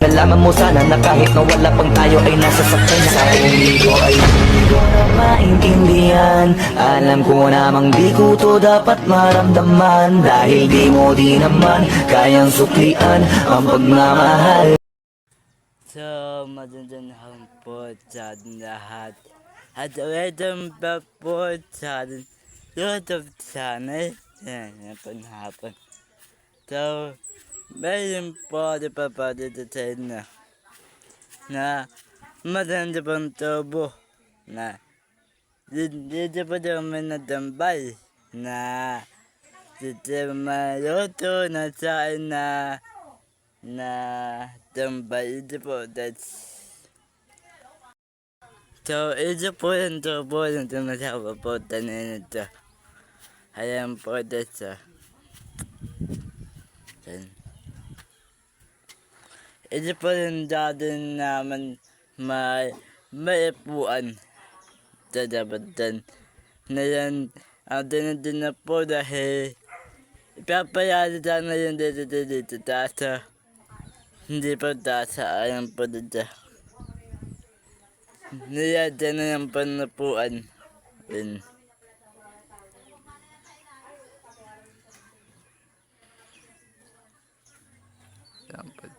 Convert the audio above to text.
Nalaman mo sana na kahit na wala pang tayo ay nasa sakay na. Sa uwi ko ay hindi ko na maintindihan. Alam ko namang di ko to dapat maramdaman, dahil di mo di naman kayang suklian ang pagmamahal. So, magandang hapon sa ating lahat. At welcome back po sa ating YouTube channel. Yan, hapon. So, mayroon po di pa dito sa inyo na maganda pang tubo na dito po naman natambay na dito maluto na saan na tambay ito po. So, ito po yung tubo na tumatawag po tanin ito. Ayan po dito. Ito po yung dati naman may upuan sa dabatan. Na yan, ang dinadin na po dahil ipapayari sana yung dito tasa. Hindi po tasa, ayan po dito. Niyada na yung panapuan. Yun. Dapat.